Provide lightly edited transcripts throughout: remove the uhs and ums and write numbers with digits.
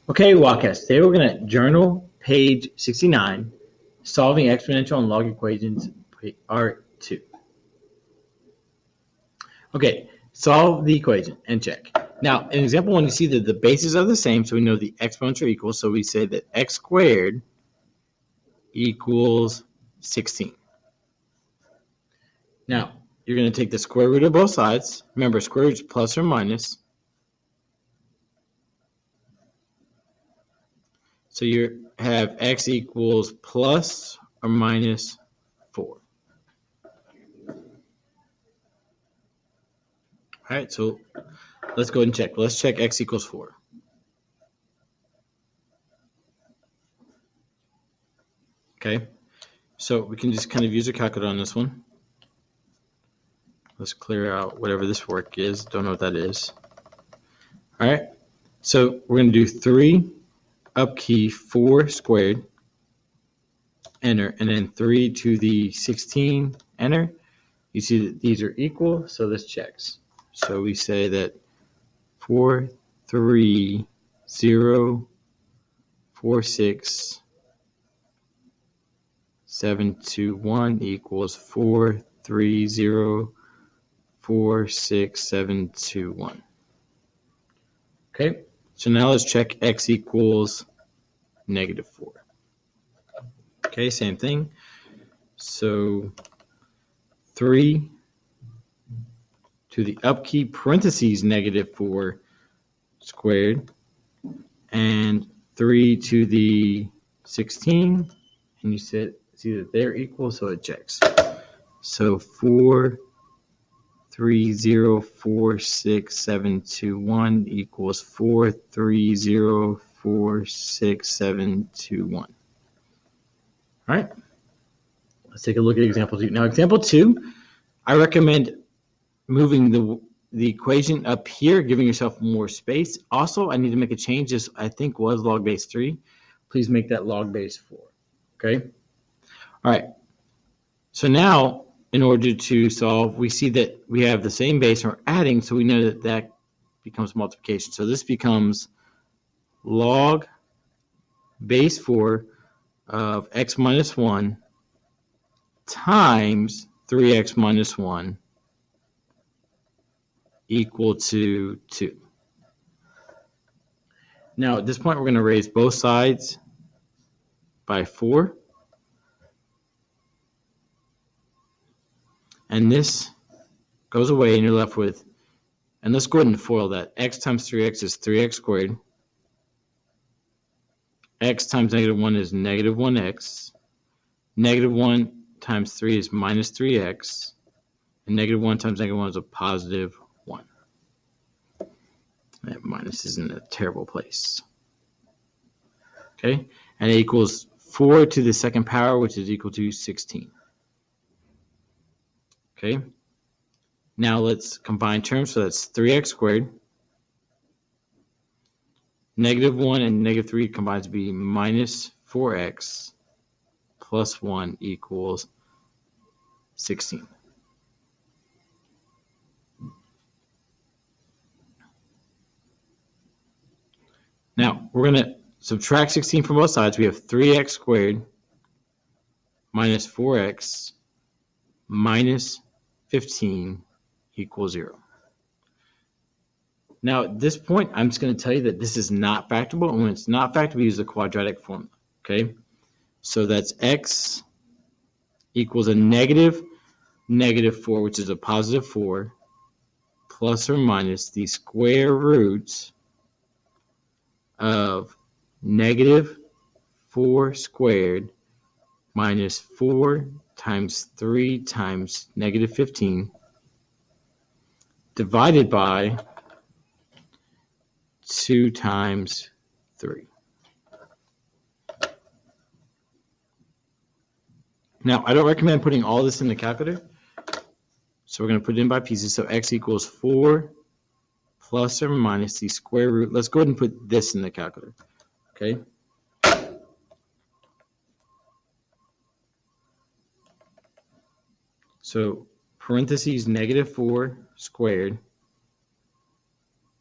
Okay, Wildcats. Today we're going to journal page 69, solving exponential and log equations, part 2. Okay, solve the equation and check. Now, in example 1, you see that the bases are the same, so we know the exponential equals, so we say that x squared equals 16. Now, you're going to take the square root of both sides. Remember, square root is plus or minus. So you have x equals plus or minus 4. All right, so let's go ahead and check. Let's check x equals 4. Okay, so we can just kind of use a calculator on this one. Let's clear out whatever this work is. Don't know what that is. All right, so we're going to do 3 up key 4 squared, enter, and then 3 to the 16, enter. You see that these are equal, so this checks. So we say that 4, 3, 0, 4, 6, 7, 2, 1 equals 4, 3, 0, 4, 6, 7, 2, 1. Okay, so now let's check x equals negative 4. Okay, same thing. So 3 to the upkeep parentheses negative 4 squared, and 3 to the 16, and you see that they're equal, so it checks. So 4, 3, 0, 4, 6, 7, 2, 1 equals 4, 3, 0, 4, 6, 7, 2, 1. All right, let's take a look at example 2. Now, example 2, I recommend moving the equation up here, giving yourself more space. Also, I need to make a change. This, I think, was log base 3. Please make that log base 4. Okay? All right. So now, in order to solve, we see that we have the same base and we're adding, so we know that that becomes multiplication. So this becomes log base 4 of x minus 1 times 3x minus 1 equal to 2. Now, at this point, we're going to raise both sides by 4. And this goes away, and you're left with, and let's go ahead and FOIL that. X times 3x is 3x squared. X times negative 1 is negative 1x. Negative 1 times 3 is minus 3x. And negative 1 times negative 1 is a positive 1. That minus is in a terrible place. Okay? And it equals 4 to the second power, which is equal to 16. Okay? Now let's combine terms. So that's 3x squared. Negative 1 and negative 3 combines to be minus 4x plus 1 equals 16. Now, we're going to subtract 16 from both sides. We have 3x squared minus 4x minus 15 equals 0. Now, at this point, I'm just going to tell you that this is not factorable. And when it's not factorable, we use the quadratic formula. Okay? So that's x equals a negative 4, which is a positive 4, plus or minus the square root of negative 4 squared minus 4 times 3 times negative 15 divided by 2 times 3. Now, I don't recommend putting all this in the calculator, so we're going to put it in by pieces. So x equals 4 plus or minus the square root. Let's go ahead and put this in the calculator, okay? So parentheses negative 4 squared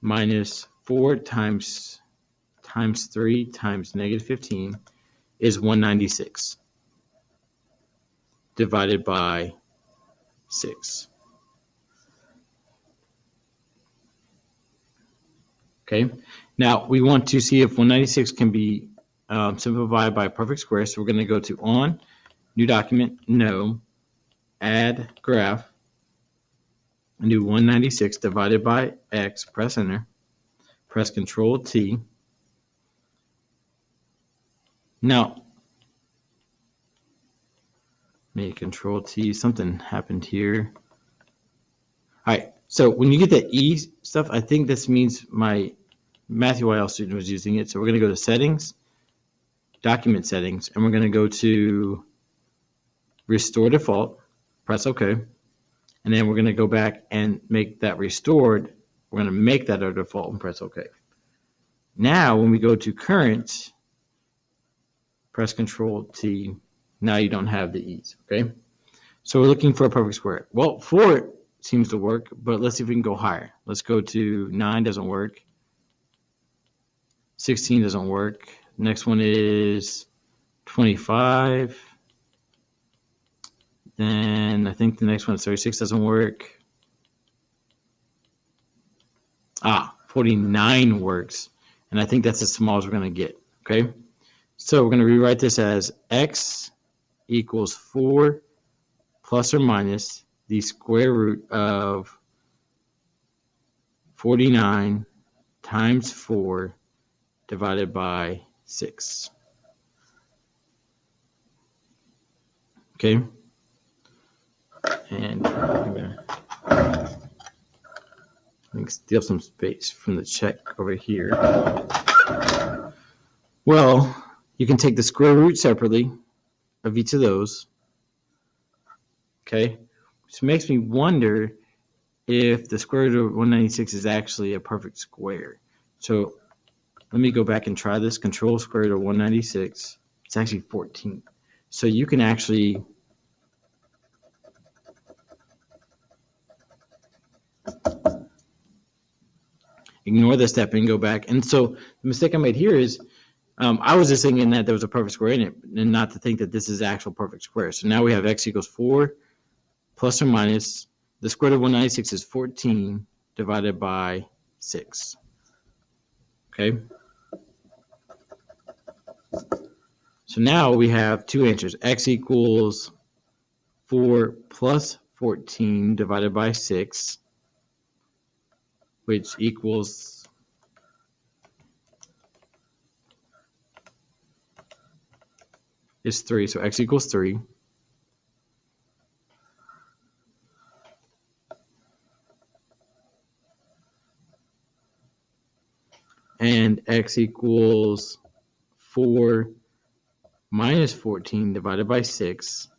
minus 4 times times 3 times negative 15 is 196 divided by 6. Okay, now we want to see if 196 can be simplified by a perfect square. So we're going to go to on, new document, no, add graph, and do 196 divided by x, press enter, press Control T. Now, make Control T, something happened here. All right, so when you get the E stuff, I think this means my Matthew YL student was using it. So we're going to go to settings, document settings, and we're going to go to restore default, press OK. And then we're going to go back and make that restored. We're going to make that our default and press OK. Now, when we go to current, press Control T. Now you don't have the E's, okay? So we're looking for a perfect square. Well, 4 seems to work, but let's see if we can go higher. Let's go to 9, doesn't work. 16 doesn't work. Next one is 25. Then I think the next one is 36, doesn't work. 49 works. And I think that's as small as we're going to get, okay? So we're going to rewrite this as x equals 4 plus or minus the square root of 49 times 4 divided by 6. Okay? And I'm going to steal some space from the check over here. Well, you can take the square root separately of each of those. Okay? Which makes me wonder if the square root of 196 is actually a perfect square. So let me go back and try this. Control square root of 196. It's actually 14. So you can actually ignore this step and go back. And so the mistake I made here is I was just thinking that there was a perfect square in it and not to think that this is actual perfect square. So now we have x equals 4 plus or minus. The square root of 196 is 14 divided by 6. Okay? So now we have two answers. X equals 4 plus 14 divided by 6, which equals is 3. So x equals 3. And x equals 4 minus 14 divided by 6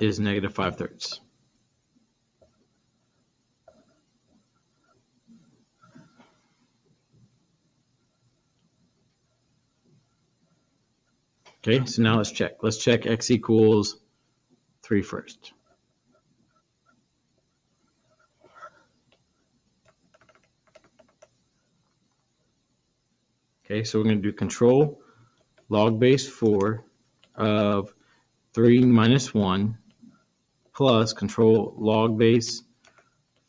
is negative 5/3. Okay, so now let's check. Let's check x equals 3 first. Okay, so we're going to do control log base 4 of 3 minus 1 plus control log base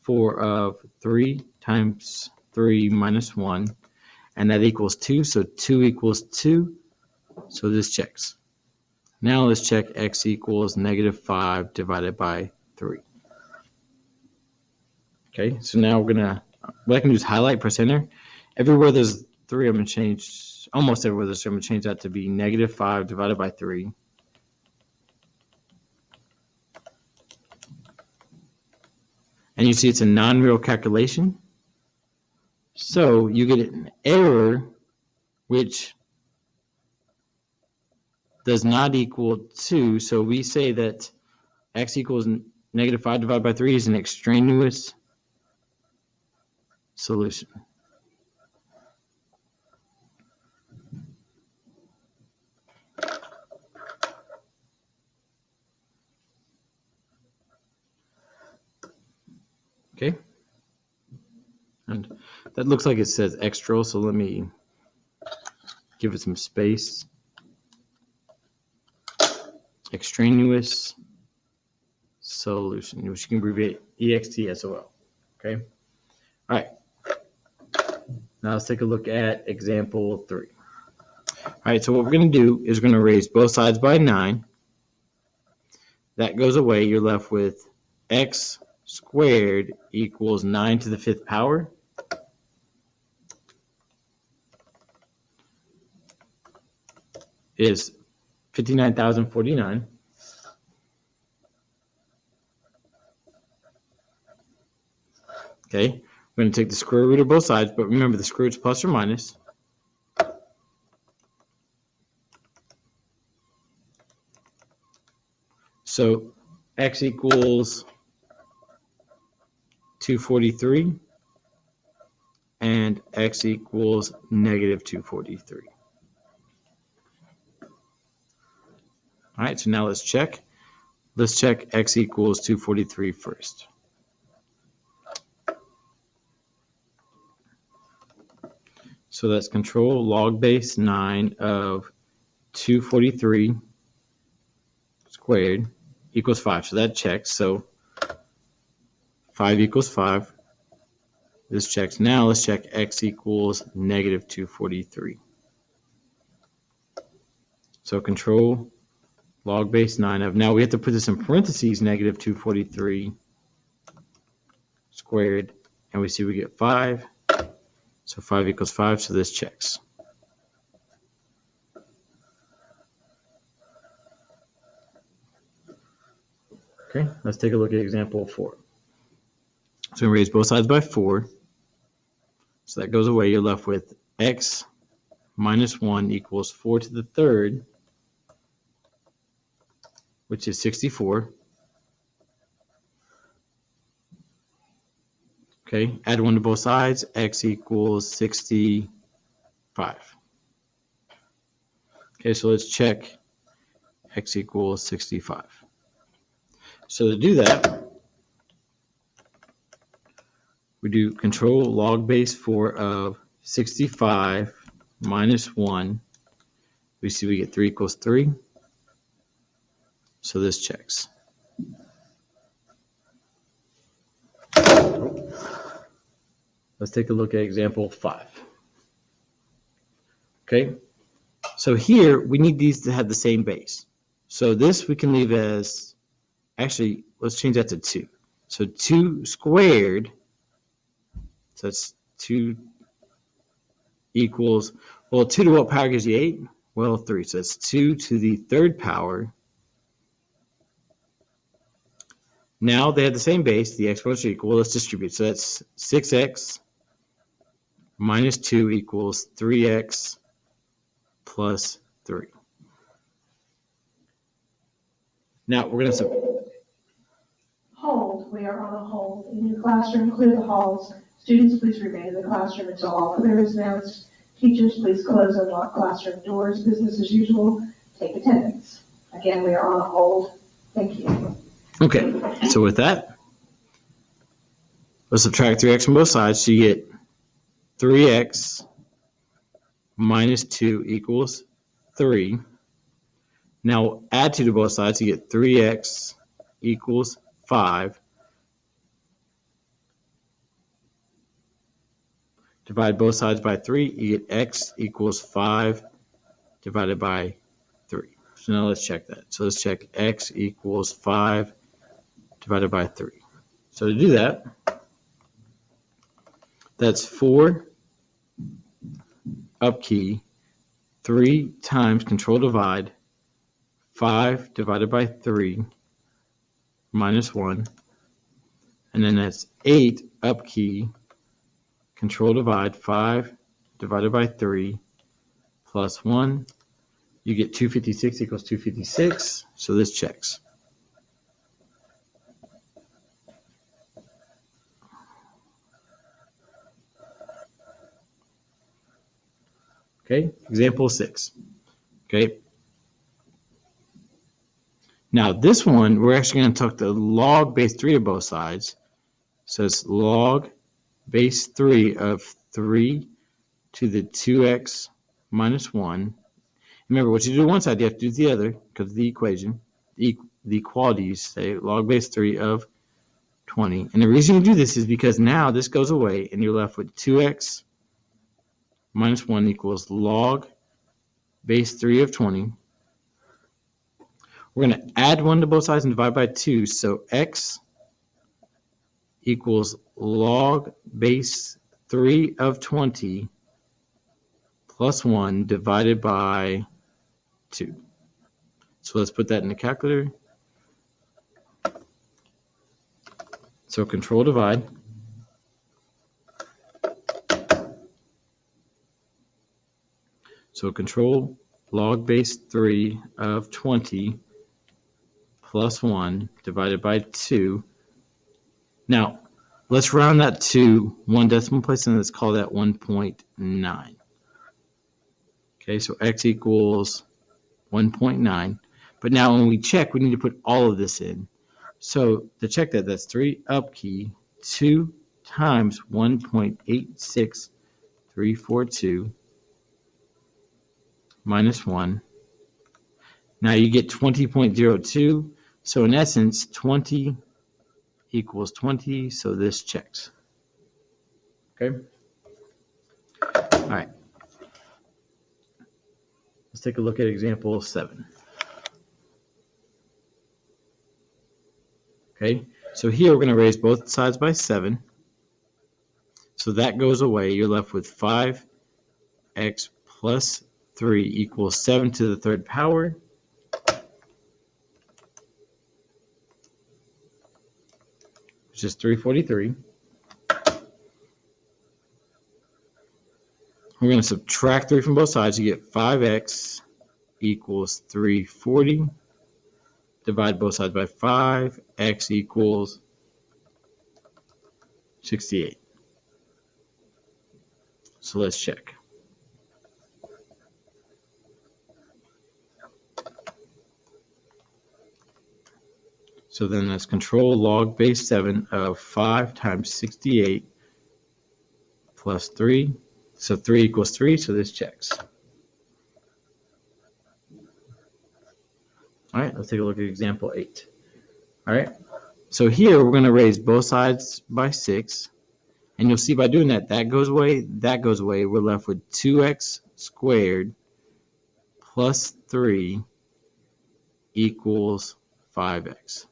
4 of 3 times 3 minus 1, and that equals 2, so 2 equals 2, so this checks. Now let's check x equals negative 5 divided by 3. Okay, so now we're gonna, what I can do is highlight, press enter. Everywhere there's 3, I'm gonna change, almost everywhere there's 3, I'm gonna change that to be negative 5 divided by 3. And you see it's a non-real calculation. So you get an error which does not equal 2. So we say that x equals negative 5 divided by 3 is an extraneous solution. Okay. And that looks like it says extra, so let me give it some space. Extraneous solution, which you can abbreviate EXTSOL. Okay. All right. Now let's take a look at example 3. All right, so what we're going to do is we're going to raise both sides by 9. That goes away. You're left with x squared equals 9 to the 5th power. Is 59,049. Okay, we're going to take the square root of both sides, but remember the square root's plus or minus. So x equals 243 and x equals negative 243. All right, so now let's check. Let's check x equals 243 first. So that's control log base 9 of 243 squared equals 5. So that checks. So 5 equals 5. This checks. Now let's check x equals negative 243. So control log base 9 of, now we have to put this in parentheses, negative 243 squared, and we see we get 5. So 5 equals 5, so this checks. Okay, let's take a look at example 4. So we raise both sides by 4. So that goes away. You're left with x minus 1 equals 4 to the 3rd, which is 64. Okay, add 1 to both sides, x equals 65. Okay, so let's check x equals 65. So to do that, we do control log base 4 of 65 minus 1. We see we get 3 equals 3. So this checks. Let's take a look at example 5. Okay, so here we need these to have the same base. So this we can leave as, actually, let's change that to 2. So 2 squared, so that's 2 equals, well, 2 to what power gives you 8? Well, 3. So that's 2 to the 3rd power. Now they have the same base, the exponential equal. Let's distribute. So that's 6x minus 2 equals 3x plus 3. Now we're going to hold. We are on a hold. In your classroom, clear the halls. Students, please remain in the classroom until all clear is announced. Teachers, please close and lock classroom doors. Business as usual. Take attendance. Again, we are on a hold. Thank you. Okay, so with that, let's subtract 3x from both sides. So you get 3x minus 2 equals 3. Now add 2 to both sides. You get 3x equals 5. Divide both sides by 3. You get x equals 5 divided by 3. So now let's check that. So let's check x equals 5 divided by 3. So to do that, that's 4 up key, 3 times control divide, 5 divided by 3 minus 1. And then that's 8 up key, control divide, 5 divided by 3 plus 1. You get 256 equals 256. So this checks. Okay, example 6. Okay. Now this one, we're actually going to take the log base 3 of both sides. So it's log base 3 of 3 to the 2x minus 1. Remember, what you do on one side, you have to do the other because of the equation. The equalities say log base 3 of 20. And the reason you do this is because now this goes away and you're left with 2x minus 1 equals log base 3 of 20. We're going to add 1 to both sides and divide by 2. So x equals log base 3 of 20 plus 1 divided by 2. So let's put that in the calculator. So control divide. So control log base 3 of 20 plus 1 divided by 2. Now, let's round that to 1 decimal place, and let's call that 1.9. Okay, so x equals 1.9. But now when we check, we need to put all of this in. So to check that, that's 3 up key, 2 times 1.86342 minus 1. Now you get 20.02. So in essence, 20 equals 20, so this checks. Okay? All right. Let's take a look at example 7. Okay, so here we're going to raise both sides by 7. So that goes away. You're left with 5x plus 3 equals 7 to the third power. Which is 343. We're going to subtract 3 from both sides. You get 5x equals 340. Divide both sides by 5. X equals 68. So let's check. So then that's control log base 7 of 5 times 68 plus 3. So 3 equals 3, so this checks. All right, let's take a look at example 8. All right, so here we're going to raise both sides by 6. And you'll see by doing that, that goes away, that goes away. We're left with 2x squared plus 3 equals 5x.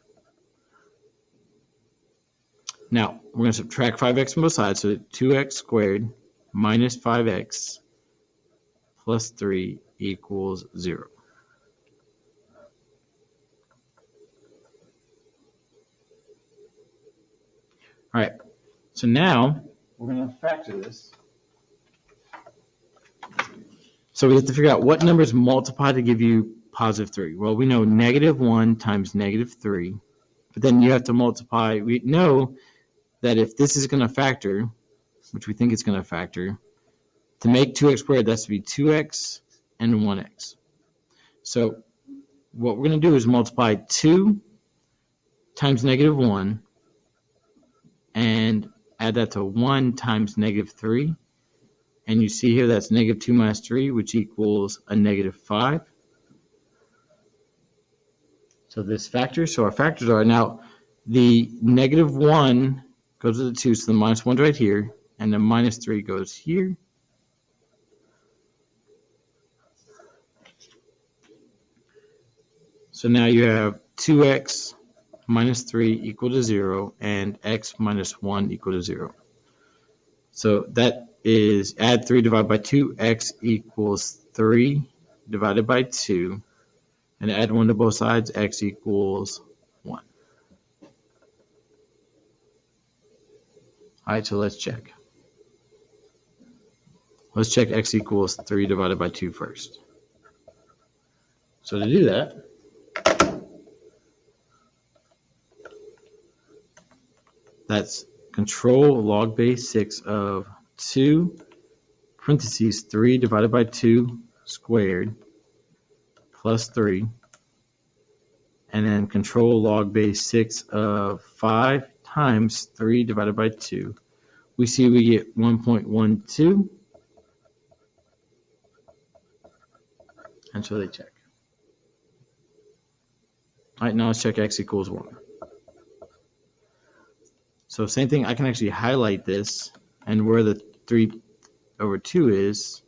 Now, we're going to subtract 5x from both sides, so 2x squared minus 5x plus 3 equals 0. All right, so now we're going to factor this. So we have to figure out what numbers multiply to give you positive 3. Well, we know negative 1 times negative 3, but then you have to multiply. We know that if this is going to factor, which we think it's going to factor, to make 2x squared, that's to be 2x and 1x. So what we're going to do is multiply 2 times negative 1 and add that to 1 times negative 3. And you see here that's negative 2 minus 3, which equals a negative 5. So this factors. So our factors are now the negative 1 goes to the 2, so the minus 1's right here, and the minus 3 goes here. So now you have 2x minus 3 equal to 0, and x minus 1 equal to 0. So that is add 3 divided by 2, x equals 3 divided by 2, and add 1 to both sides, x equals 1. All right, so let's check. Let's check x equals 3 divided by 2 first. So to do that, that's control log base 6 of 2 parentheses 3 divided by 2 squared plus 3, and then control log base 6 of 5 times 3 divided by 2. We see we get 1.12, and so they check. All right, now let's check x equals 1. So same thing, I can actually highlight this, and where the 3 over 2 is,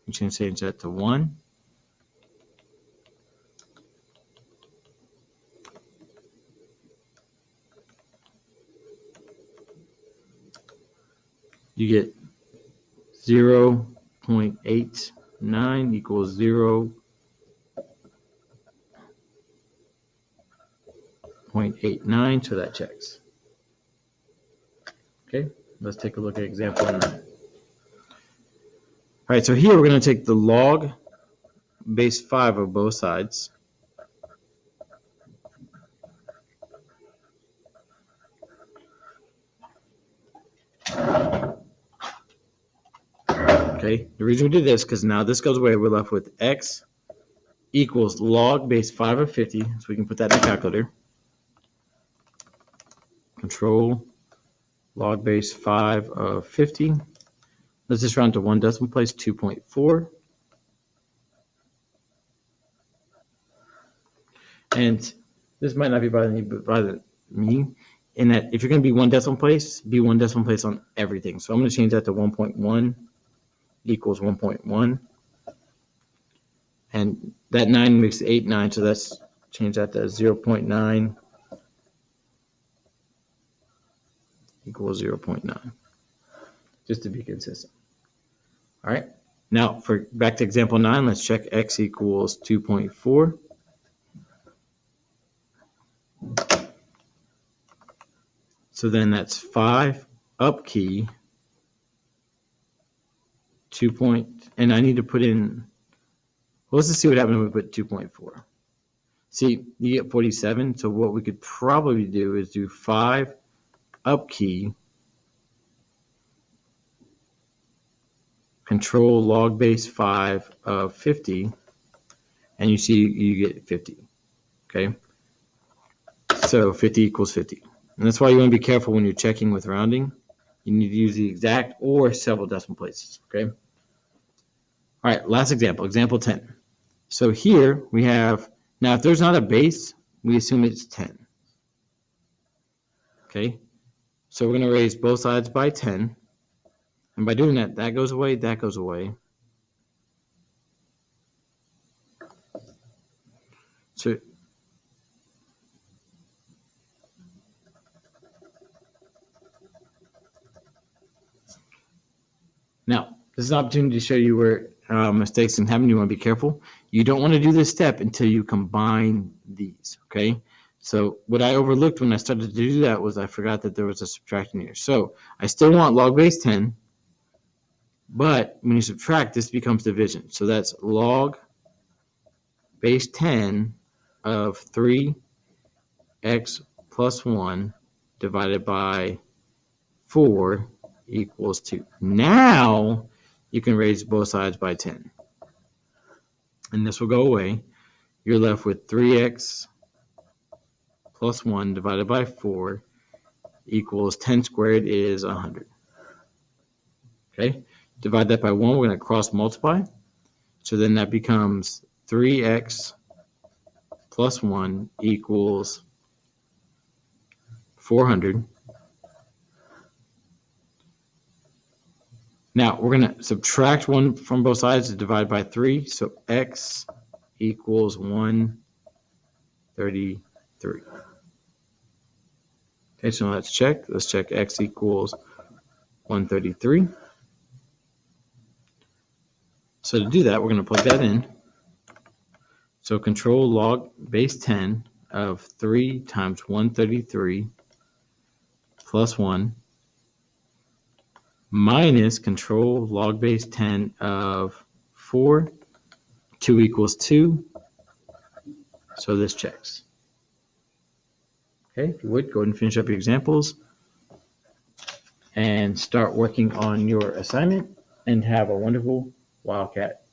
I'm just going to change that to 1. You get 0.89 equals 0.89, so that checks. Okay, let's take a look at example 9. All right, so here we're going to take the log base 5 of both sides. Okay, the reason we did this because now this goes away, we're left with x equals log base 5 of 50, so we can put that in the calculator. Control log base 5 of 50. Let's just round to one decimal place, 2.4. And this might not be bothering me, in that if you're going to be one decimal place, be one decimal place on everything. So I'm going to change that to 1.1 equals 1.1. And that 9 makes 8, 9, so let's change that to 0.9 equals 0.9, just to be consistent. All right, now for back to example 9, let's check x equals 2.4. So then that's 5 up key, 2 point, and I need to put in, well, let's just see what happens when we put 2.4. See, you get 47, so what we could probably do is do 5 up key, control log base 5 of 50, and you see you get 50, okay? So 50 equals 50. And that's why you want to be careful when you're checking with rounding. You need to use the exact or several decimal places, okay? All right, last example, example 10. So here we have, now if there's not a base, we assume it's 10. Okay, so we're going to raise both sides by 10. And by doing that, that goes away, that goes away. So now, this is an opportunity to show you where mistakes can happen. You want to be careful. You don't want to do this step until you combine these, okay? So what I overlooked when I started to do that was I forgot that there was a subtraction here. So I still want log base 10, but when you subtract, this becomes division. So that's log base 10 of 3x plus 1 divided by 4 equals 2. Now you can raise both sides by 10. And this will go away. You're left with 3x plus 1 divided by 4 equals 10 squared is 100. Okay, divide that by 1, we're going to cross multiply. So then that becomes 3x plus 1 equals 400. Now we're going to subtract 1 from both sides to divide by 3. So x equals 133. Okay, so let's check. Let's check x equals 133. So to do that, we're going to plug that in. So control log base 10 of 3 times 133 plus 1 minus control log base 10 of 4. 2 equals 2. So this checks. Okay, if you would, go ahead and finish up your examples and start working on your assignment and have a wonderful Wildcat